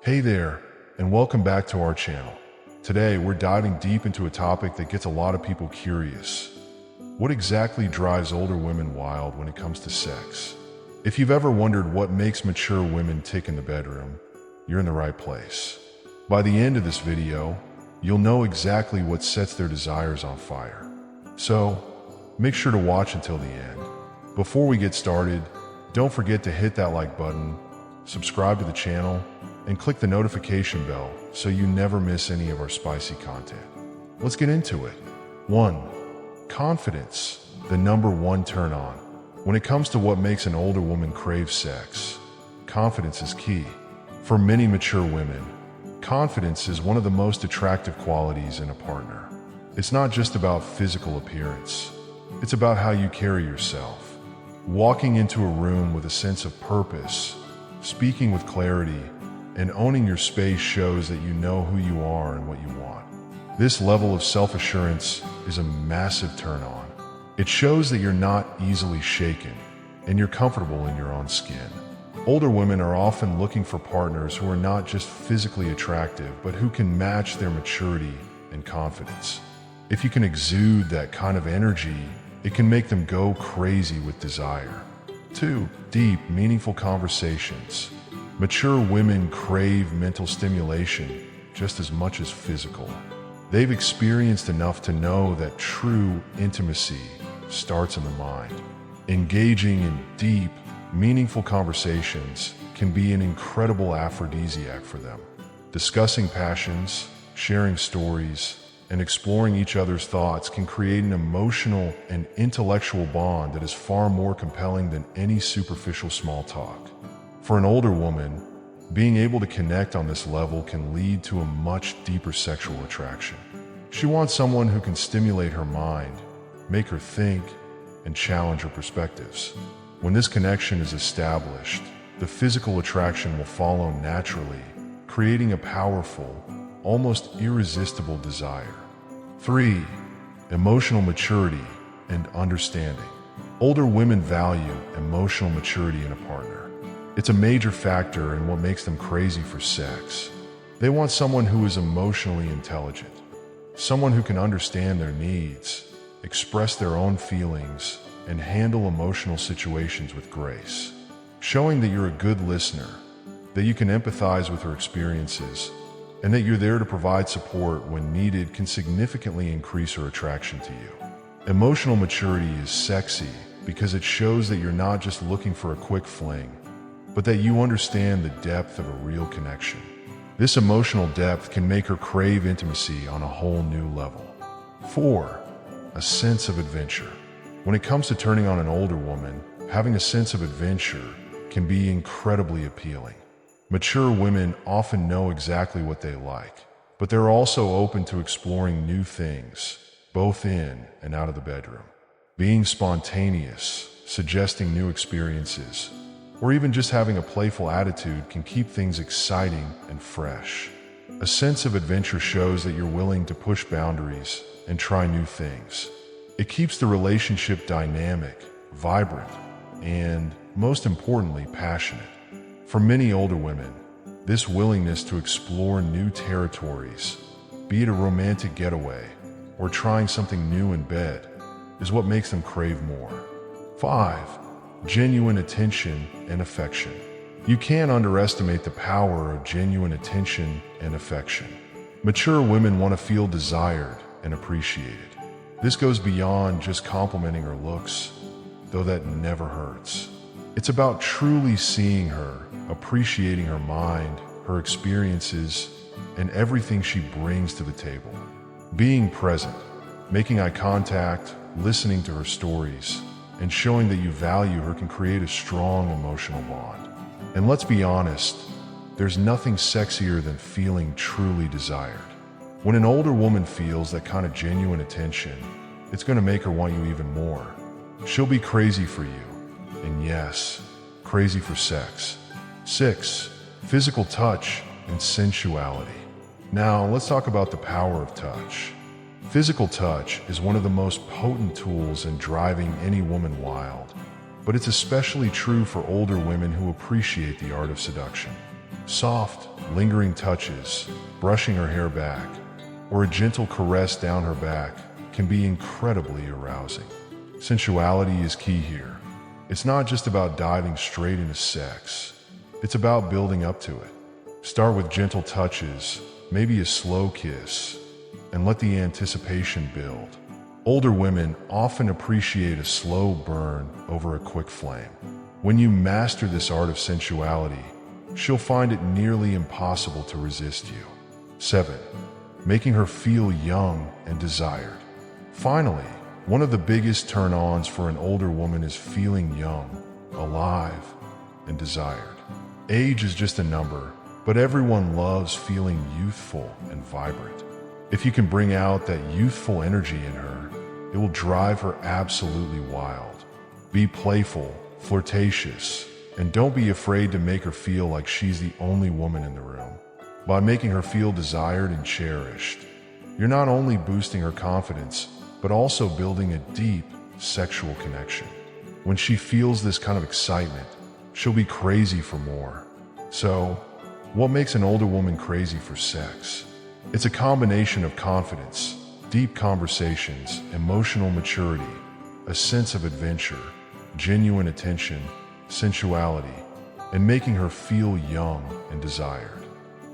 Hey there, and welcome back to our channel. Today, we're diving deep into a topic that gets a lot of people curious. What exactly drives older women wild when it comes to sex? If you've ever wondered what makes mature women tick in the bedroom, you're in the right place. By the end of this video, you'll know exactly what sets their desires on fire. So, make sure to watch until the end. Before we get started, don't forget to hit that like button, subscribe to the channel, and click the notification bell so you never miss any of our spicy content. Let's get into it. 1. Confidence, the number one turn on. When it comes to what makes an older woman crave sex, confidence is key. For many mature women, confidence is one of the most attractive qualities in a partner. It's not just about physical appearance. It's about how you carry yourself. Walking into a room with a sense of purpose, speaking with clarity, and owning your space shows that you know who you are and what you want. This level of self-assurance is a massive turn-on. It shows that you're not easily shaken, and you're comfortable in your own skin. Older women are often looking for partners who are not just physically attractive, but who can match their maturity and confidence. If you can exude that kind of energy, it can make them go crazy with desire. 2. Deep, meaningful conversations. Mature women crave mental stimulation just as much as physical. They've experienced enough to know that true intimacy starts in the mind. Engaging in deep, meaningful conversations can be an incredible aphrodisiac for them. Discussing passions, sharing stories, and exploring each other's thoughts can create an emotional and intellectual bond that is far more compelling than any superficial small talk. For an older woman, being able to connect on this level can lead to a much deeper sexual attraction. She wants someone who can stimulate her mind, make her think, and challenge her perspectives. When this connection is established, the physical attraction will follow naturally, creating a powerful, almost irresistible desire. 3. Emotional maturity and understanding. Older women value emotional maturity in a partner. It's a major factor in what makes them crazy for sex. They want someone who is emotionally intelligent, someone who can understand their needs, express their own feelings, and handle emotional situations with grace. Showing that you're a good listener, that you can empathize with her experiences, and that you're there to provide support when needed can significantly increase her attraction to you. Emotional maturity is sexy because it shows that you're not just looking for a quick fling, but that you understand the depth of a real connection. This emotional depth can make her crave intimacy on a whole new level. 4. A sense of adventure. When it comes to turning on an older woman, having a sense of adventure can be incredibly appealing. Mature women often know exactly what they like, but they're also open to exploring new things, both in and out of the bedroom. Being spontaneous, suggesting new experiences, or even just having a playful attitude can keep things exciting and fresh. A sense of adventure shows that you're willing to push boundaries and try new things. It keeps the relationship dynamic, vibrant, and, most importantly, passionate. For many older women, this willingness to explore new territories, be it a romantic getaway or trying something new in bed, is what makes them crave more. 5. Genuine attention and affection. You can't underestimate the power of genuine attention and affection. Mature women want to feel desired and appreciated. This goes beyond just complimenting her looks, though that never hurts. It's about truly seeing her, appreciating her mind, her experiences, and everything she brings to the table. Being present, making eye contact, listening to her stories, and showing that you value her can create a strong emotional bond. And let's be honest, there's nothing sexier than feeling truly desired. When an older woman feels that kind of genuine attention, it's going to make her want you even more. She'll be crazy for you, and yes, crazy for sex. 6. Physical touch and sensuality. Now, let's talk about the power of touch. Physical touch is one of the most potent tools in driving any woman wild. but it's especially true for older women who appreciate the art of seduction. Soft, lingering touches, brushing her hair back, or a gentle caress down her back can be incredibly arousing. Sensuality is key here. It's not just about diving straight into sex. It's about building up to it. Start with gentle touches, maybe a slow kiss, and let the anticipation build. Older women often appreciate a slow burn over a quick flame. When you master this art of sensuality, she'll find it nearly impossible to resist you. 7. Making her feel young and desired. Finally, one of the biggest turn-ons for an older woman is feeling young, alive, and desired. Age is just a number, but everyone loves feeling youthful and vibrant. If you can bring out that youthful energy in her, it will drive her absolutely wild. Be playful, flirtatious, and don't be afraid to make her feel like she's the only woman in the room. By making her feel desired and cherished, you're not only boosting her confidence, but also building a deep, sexual connection. When she feels this kind of excitement, she'll be crazy for more. So, what makes an older woman crazy for sex? It's a combination of confidence, deep conversations, emotional maturity, a sense of adventure, genuine attention, sensuality, and making her feel young and desired.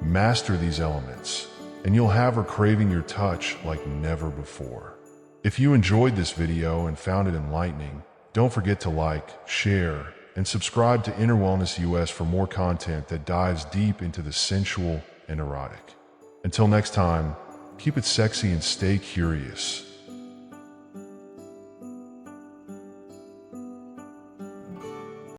Master these elements, and you'll have her craving your touch like never before. If you enjoyed this video and found it enlightening, don't forget to like, share, and subscribe to Inner Wellness US for more content that dives deep into the sensual and erotic. Until next time, keep it sexy and stay curious.